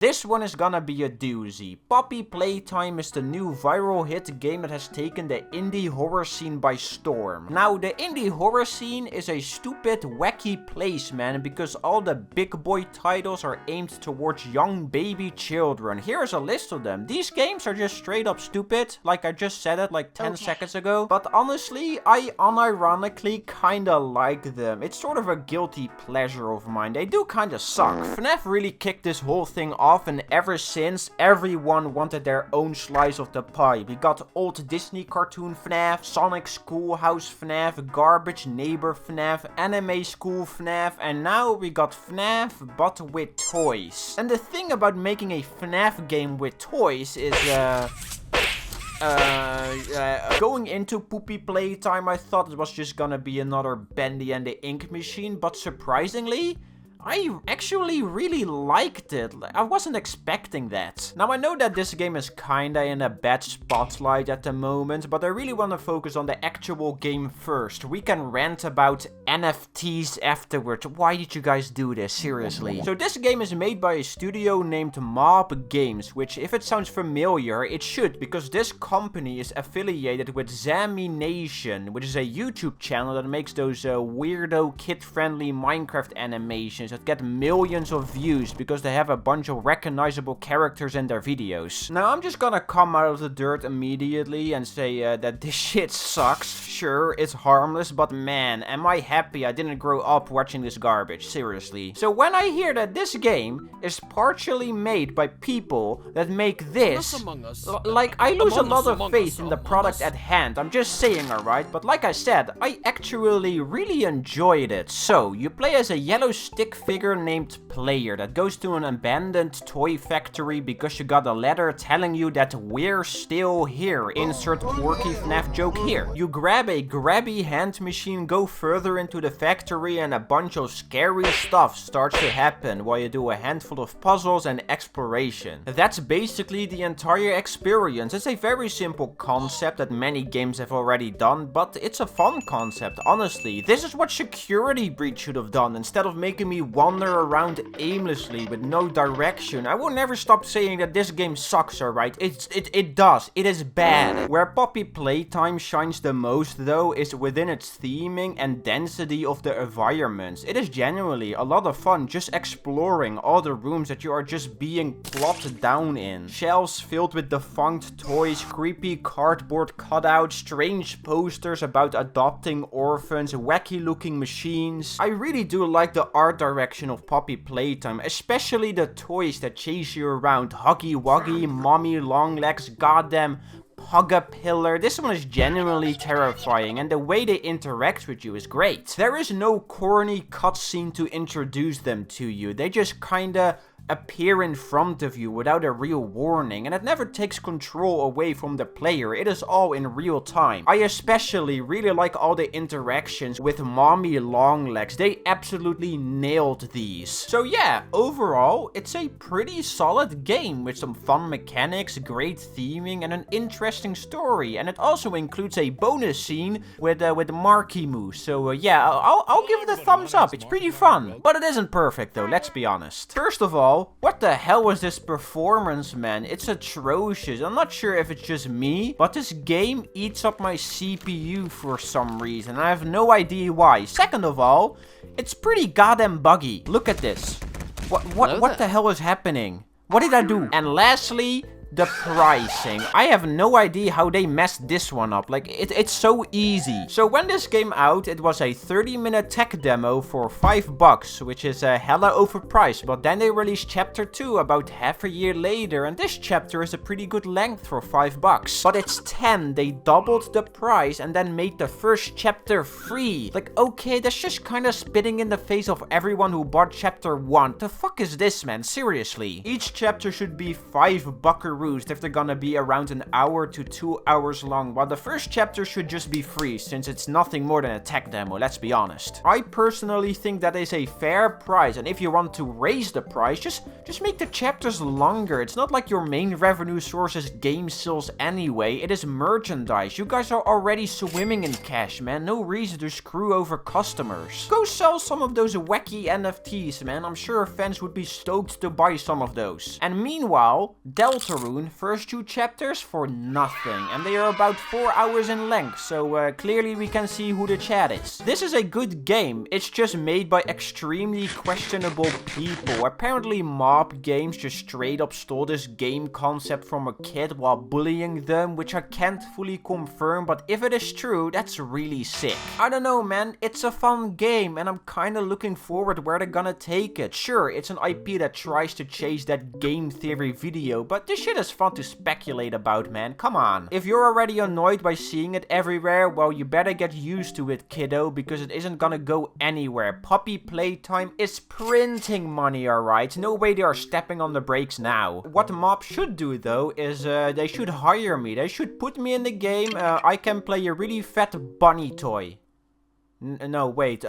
This one is gonna be a doozy. Poppy Playtime is the new viral hit game that has taken the indie horror scene by storm. Now, the indie horror scene is a stupid, wacky place, man, because all the big boy titles are aimed towards young baby children. Here's a list of them. These games are just straight up stupid, like I just said it like 10 seconds ago. But honestly, I unironically kinda like them. It's sort of a guilty pleasure of mine. They do kinda suck. FNAF really kicked this whole thing off, and ever since, everyone wanted their own slice of the pie. We got old Disney cartoon FNAF, Sonic Schoolhouse FNAF, Garbage Neighbor FNAF, Anime School FNAF, and now we got FNAF but with toys. And the thing about making a FNAF game with toys is, going into Poopy Playtime, I thought it was just gonna be another Bendy and the Ink Machine, but surprisingly, I actually really liked it. I wasn't expecting that. Now, I know that this game is kinda in a bad spotlight at the moment, but I really want to focus on the actual game first. We can rant about NFTs afterwards. Why did you guys do this? Seriously. So this game is made by a studio named Mob Games, which, if it sounds familiar, it should, because this company is affiliated with Zamination, which is a YouTube channel that makes those weirdo kid-friendly Minecraft animations that get millions of views because they have a bunch of recognizable characters in their videos. Now, I'm just gonna come out of the dirt immediately and say that this shit sucks. Sure, it's harmless, but man, am I happy I didn't grow up watching this garbage, seriously. So when I hear that this game is partially made by people that make this, like, I lose a lot of faith in the product at hand. I'm just saying, alright? But like I said, I actually really enjoyed it. So, you play as a yellow stick figure named Player that goes to an abandoned toy factory because you got a letter telling you that we're still here. Insert quirky FNAF joke here. You grab a grabby hand machine, go further into the factory, and a bunch of scary stuff starts to happen while you do a handful of puzzles and exploration. That's basically the entire experience. It's a very simple concept that many games have already done, but it's a fun concept, honestly. This is what Security Breach should have done instead of making me wander around aimlessly with no direction. I will never stop saying that this game sucks, alright? It does. It is bad. Where Poppy Playtime shines the most, though, is within its theming and density of the environments. It is genuinely a lot of fun just exploring all the rooms that you are just being plopped down in. Shelves filled with defunct toys, creepy cardboard cutouts, strange posters about adopting orphans, wacky looking machines. I really do like the art direction of Poppy Playtime, especially the toys that chase you around. Huggy Wuggy, Mommy Longlegs, goddamn Pug-a-Pillar. This one is genuinely terrifying, and the way they interact with you is great. There is no corny cutscene to introduce them to you. They just kinda appear in front of you without a real warning, and it never takes control away from the player. It is all in real time. I especially really like all the interactions with Mommy Longlegs. They absolutely nailed these. So yeah, overall, it's a pretty solid game with some fun mechanics, great theming, and an interesting story. And it also includes a bonus scene with Marky Moose. So yeah, I'll give it a thumbs up. It's pretty fun, but it isn't perfect though, let's be honest. First of all, what the hell was this performance, man? It's atrocious. I'm not sure if it's just me, but this game eats up my CPU for some reason. I have no idea why. Second of all, it's pretty goddamn buggy. Look at this. What the hell is happening? What did I do? And lastly, the pricing. I have no idea how they messed this one up. Like, it's so easy. So when this came out, it was a 30-minute tech demo for $5, which is hella overpriced. But then they released chapter 2 about half a year later, and this chapter is a pretty good length for $5. But it's 10. They doubled the price and then made the first chapter free. Like, okay, that's just kind of spitting in the face of everyone who bought chapter 1. The fuck is this, man? Seriously. Each chapter should be $5 roost if they're gonna be around an hour to 2 hours long, while the first chapter should just be free, since it's nothing more than a tech demo, let's be honest. I personally think that is a fair price, and if you want to raise the price, just make the chapters longer. It's not like your main revenue source is game sales anyway, it is merchandise. You guys are already swimming in cash, man. No reason to screw over customers. Go sell some of those wacky NFTs, man. I'm sure fans would be stoked to buy some of those. And meanwhile, Deltarune, first 2 chapters for nothing. And they are about 4 hours in length, so clearly we can see who the chat is. This is a good game. It's just made by extremely questionable people. Apparently Mob Games just straight up stole this game concept from a kid while bullying them, which I can't fully confirm, but if it is true, that's really sick. I don't know, man. It's a fun game, and I'm kinda looking forward where they're gonna take it. Sure, it's an IP that tries to chase that game theory video, but this shit is fun to speculate about, man. Come on. If you're already annoyed by seeing it everywhere, well, you better get used to it, kiddo, because it isn't gonna go anywhere. Poppy Playtime is printing money, alright? No way they are stepping on the brakes now. What Mob should do, though, is they should hire me. They should put me in the game. I can play a really fat bunny toy. No, wait.